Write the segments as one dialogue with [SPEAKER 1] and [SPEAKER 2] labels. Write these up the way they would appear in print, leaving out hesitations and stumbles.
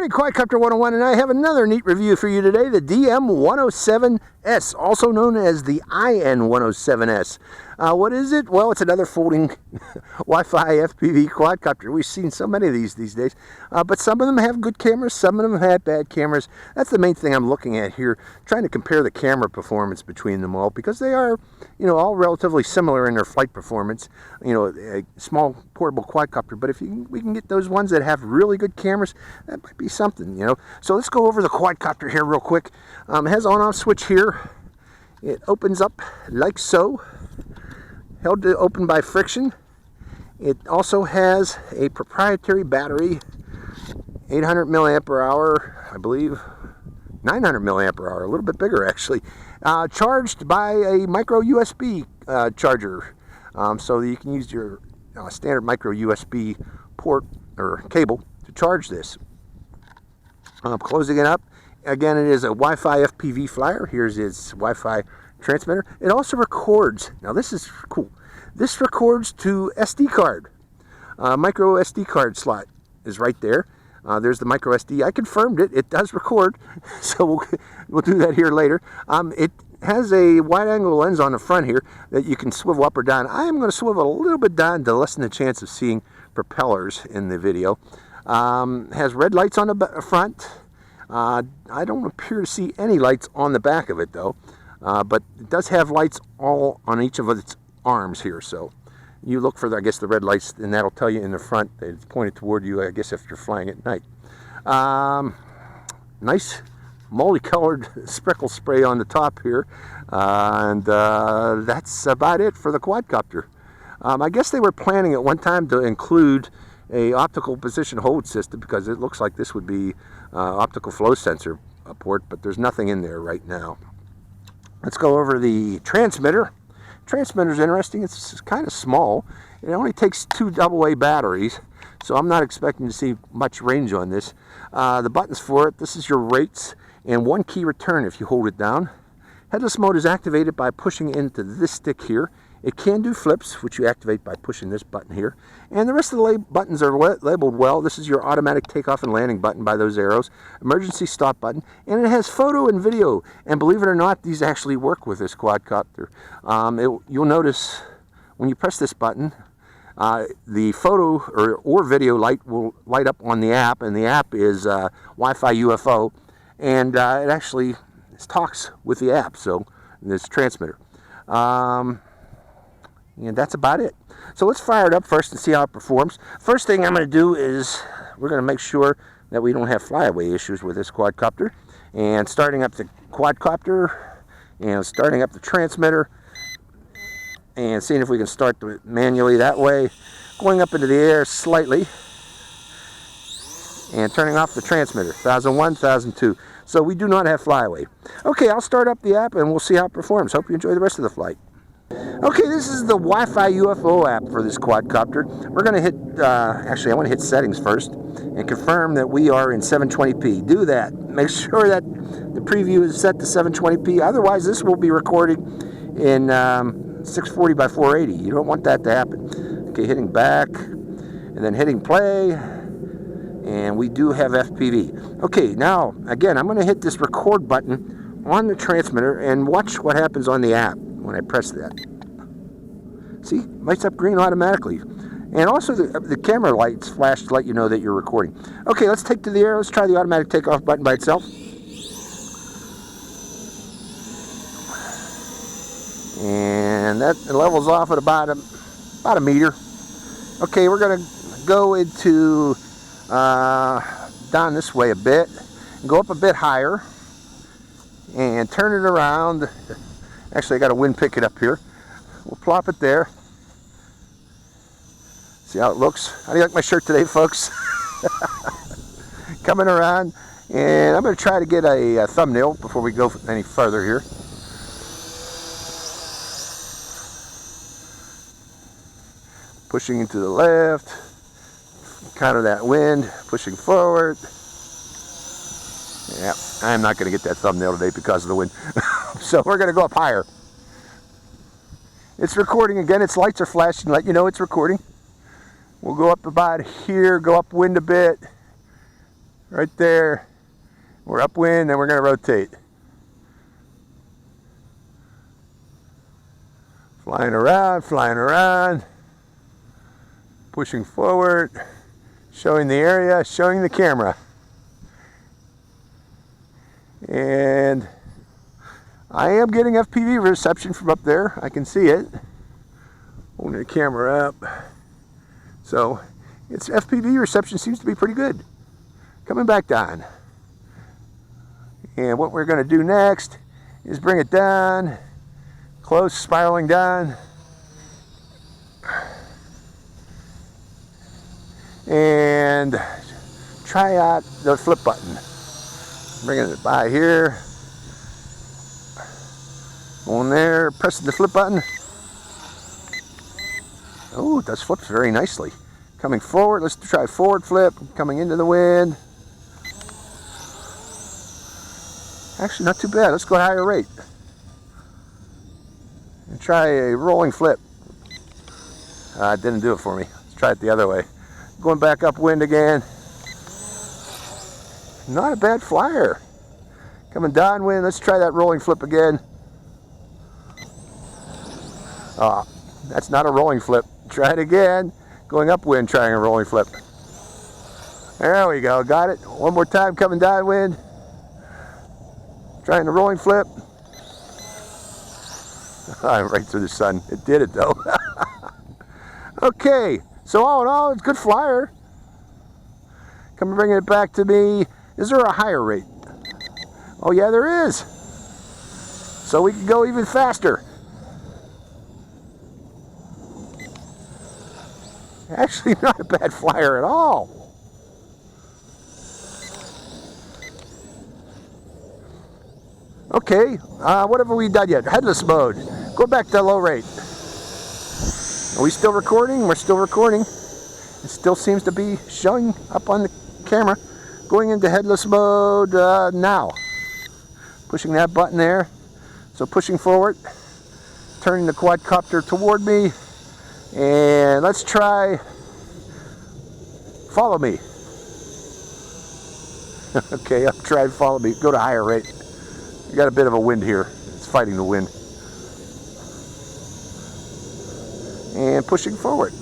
[SPEAKER 1] morning, Quadcopter 101, and I have another neat review for you today, the DM107S, also known as the IN107S. What is it? Well, it's another folding Wi-Fi FPV quadcopter. We've seen so many of these days, but some of them have good cameras, some of them have bad cameras. That's the main thing I'm looking at here, trying to compare the camera performance between them all, because they are, all relatively similar in their flight performance. A small portable quadcopter, but if we can get those ones that have really good cameras, that might be something, So let's go over the quadcopter here real quick. It has on-off switch here. It opens up like so, held to open by friction. It also has a proprietary battery, 800 milliampere hour, I believe, 900 milliampere hour, a little bit bigger actually, charged by a micro USB charger, so that you can use your standard micro USB port or cable to charge this. Closing it up, again, it is a Wi-Fi FPV flyer. Here's its Wi-Fi transmitter. It also records. Now this is cool. This records to SD card. Micro SD card slot is right there. There's the micro SD. I confirmed it. It does record, so we'll do that here later. It has a wide-angle lens on the front here that you can swivel up or down. I am going to swivel a little bit down to lessen the chance of seeing propellers in the video. Has red lights on the front. I don't appear to see any lights on the back of it though, but it does have lights all on each of its arms here, so you look for, I guess, the red lights, and that'll tell you in the front that it's pointed toward you, I guess, if you're flying at night. Nice multicolored sprinkle spray on the top here, and that's about it for the quadcopter. I guess they were planning at one time to include a optical position hold system, because it looks like this would be optical flow sensor port, but there's nothing in there right now. Let's go over the transmitter. Transmitter is interesting. It's kind of small. It only takes 2 AA batteries, so I'm not expecting to see much range on this. The buttons for it, this is your rates and 1 key return if you hold it down. Headless mode is activated by pushing into this stick here. It can do flips, which you activate by pushing this button here. And the rest of the buttons are labeled well. This is your automatic takeoff and landing button by those arrows. Emergency stop button. And it has photo and video. And believe it or not, these actually work with this quadcopter. You'll notice when you press this button, the photo or video light will light up on the app. And the app is Wi-Fi UFO. And it actually talks with the app, so this transmitter. And that's about it. So let's fire it up first and see how it performs. First thing I'm going to do is we're going to make sure that we don't have flyaway issues with this quadcopter. And starting up the quadcopter and starting up the transmitter and seeing if we can start it manually that way. Going up into the air slightly and turning off the transmitter, 1001, 1002. So we do not have flyaway. Okay, I'll start up the app and we'll see how it performs. Hope you enjoy the rest of the flight. Okay, this is the Wi-Fi Ufo app for this quadcopter. We're going to hit, actually I want to hit settings first and confirm that we are in 720p. Do that. Make sure that the preview is set to 720p. Otherwise, this will be recording in 640 by 480. You don't want that to happen. Okay, hitting back and then hitting play. And we do have FPV. Okay, now, again, I'm going to hit this record button on the transmitter and watch what happens on the app when I press that. See, lights up green automatically. And also the camera lights flash to let you know that you're recording. Okay, let's take to the air. Let's try the automatic takeoff button by itself. And that levels off at about a meter. Okay, we're going to go into down this way a bit and go up a bit higher and turn it around. Actually, I got a wind picket up here. We'll plop it there. See how it looks. How do you like my shirt today, folks? Coming around, and I'm going to try to get a thumbnail before we go any further here. Pushing into the left, counter that wind, pushing forward. Yeah, I'm not going to get that thumbnail today because of the wind. So we're going to go up higher. It's recording again. Its lights are flashing, let you know it's recording. We'll go up about here, go upwind a bit, right there. We're upwind, and we're going to rotate. Flying around, pushing forward, showing the area, showing the camera. And I am getting FPV reception from up there. I can see it. Holding the camera up. So its FPV reception seems to be pretty good. Coming back down. And what we're going to do next is bring it down, close, spiraling down. And try out the flip button. Bringing it by here. On there, pressing the flip button. Oh, it does flip very nicely. Coming forward, let's try forward flip, coming into the wind. Actually, not too bad. Let's go higher rate. And try a rolling flip. It didn't do it for me. Let's try it the other way. Going back upwind again. Not a bad flyer. Coming downwind, let's try that rolling flip again. That's not a rolling flip. Try it again. Going upwind, trying a rolling flip. There we go, got it. One more time, coming downwind. Trying the rolling flip. Right through the sun. It did it though. Okay, so all in all, it's a good flyer. Come bringing it back to me. Is there a higher rate? Oh yeah, there is. So we can go even faster. Actually, not a bad flyer at all. Okay, what have we done yet? Headless mode. Go back to low rate. Are we still recording? We're still recording. It still seems to be showing up on the camera. Going into headless mode now. Pushing that button there. So pushing forward. Turning the quadcopter toward me. And let's try follow me. Okay, I'll try follow me. Go to higher rate. We got a bit of a wind here. It's fighting the wind. And pushing forward.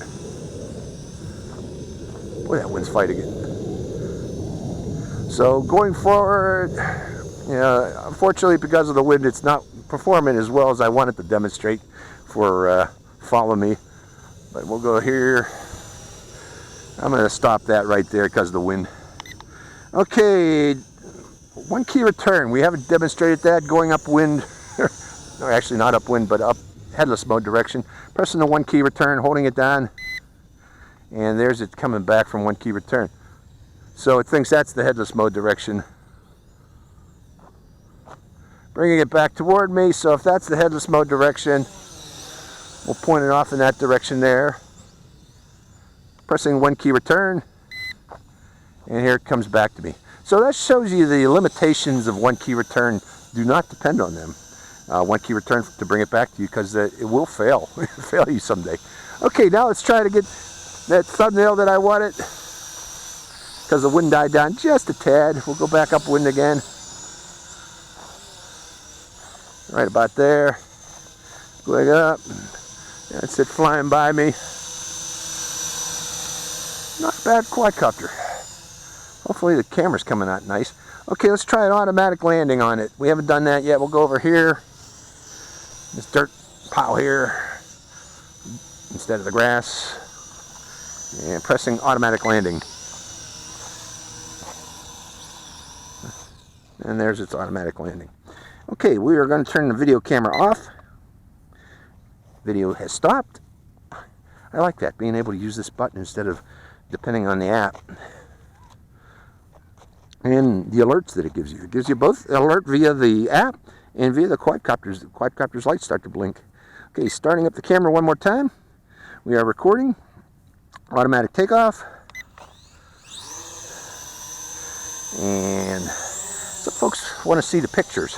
[SPEAKER 1] Boy, that wind's fighting it. So going forward, unfortunately because of the wind, it's not performing as well as I wanted to demonstrate for follow me. But we'll go here. I'm going to stop that right there because of the wind. Okay, one key return. We haven't demonstrated that going upwind. No, actually not upwind, but up headless mode direction. Pressing the one key return, holding it down. And there's it coming back from one key return. So it thinks that's the headless mode direction. Bringing it back toward me. So if that's the headless mode direction, we'll point it off in that direction there. Pressing one key return. And here it comes back to me. So that shows you the limitations of one key return. Do not depend on them. One key return to bring it back to you because it will fail. It will fail you someday. Okay, now let's try to get that thumbnail that I wanted. Because the wind died down just a tad. We'll go back upwind again. Right about there. Going up. That's it flying by me. Not a bad quadcopter. Hopefully the camera's coming out nice. Okay, let's try an automatic landing on it. We haven't done that yet. We'll go over here. This dirt pile here instead of the grass. And pressing automatic landing. And there's its automatic landing. Okay, we are going to turn the video camera off. Video has stopped. I like that, being able to use this button instead of depending on the app. And the alerts that it gives you. It gives you both alert via the app and via the quadcopters. The quadcopter's lights start to blink. Okay, starting up the camera one more time. We are recording. Automatic takeoff. And some folks want to see the pictures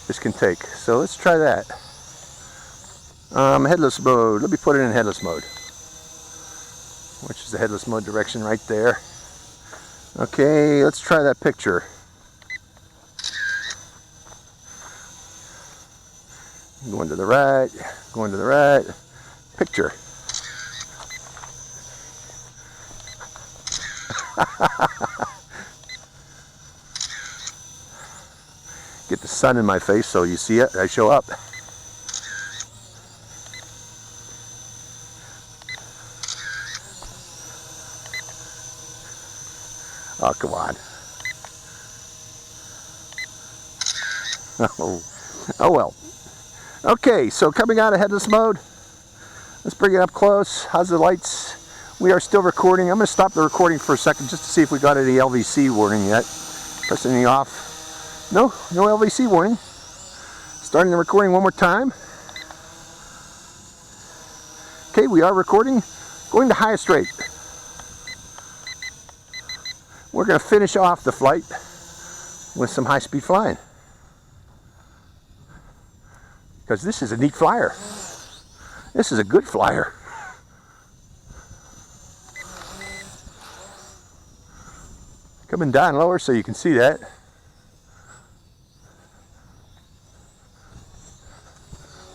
[SPEAKER 1] this can take. So let's try that. Headless mode. Let me put it in headless mode. Which is the headless mode direction right there. Okay, let's try that picture. Going to the right, going to the right. Picture. Get the sun in my face so you see it, I show up. Oh, come on. Oh well. Okay, so coming out of headless mode, let's bring it up close. How's the lights? We are still recording. I'm going to stop the recording for a second just to see if we got any LVC warning yet. Press anything off. No LVC warning. Starting the recording one more time. Okay, we are recording. Going to highest rate. We're going to finish off the flight with some high-speed flying. Because this is a neat flyer. This is a good flyer. Coming down lower so you can see that.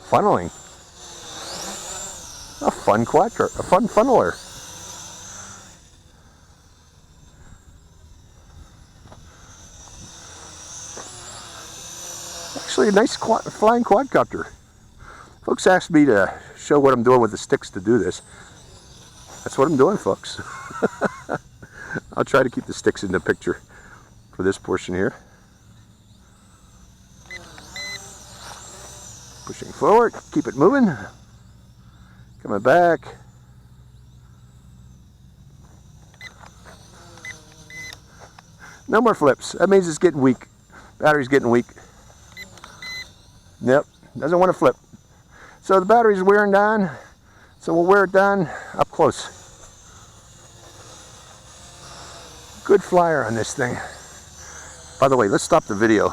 [SPEAKER 1] Funneling. A fun quadcopter, a fun funneler. Actually a nice flying quadcopter. Folks asked me to show what I'm doing with the sticks to do this. That's what I'm doing, folks. I'll try to keep the sticks in the picture for this portion here. Pushing forward, keep it moving. Coming back. No more flips. That means it's getting weak. Battery's getting weak. Yep, doesn't want to flip. So the battery's wearing down, so we'll wear it down up close. Good flyer on this thing. By the way, let's stop the video.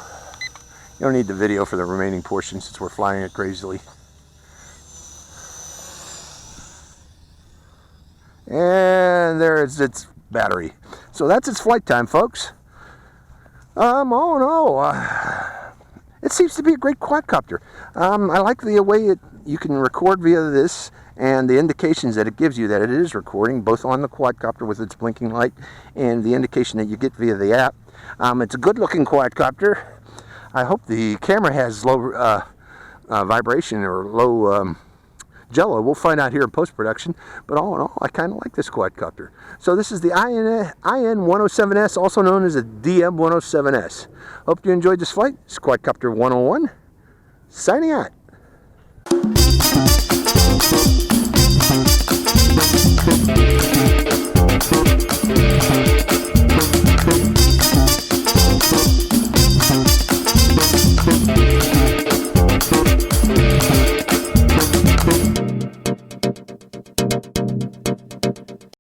[SPEAKER 1] You don't need the video for the remaining portion since we're flying it crazily. And there's its battery. So that's its flight time, folks. Oh no. It seems to be a great quadcopter. I like the way you can record via this and the indications that it gives you that it is recording, both on the quadcopter with its blinking light and the indication that you get via the app. It's a good looking quadcopter. I hope the camera has low vibration or low jello. We'll find out here in post-production, but all in all, I kind of like this quadcopter. So this is the IN107S, also known as the DM107S. Hope you enjoyed this flight. It's Quadcopter 101, signing out.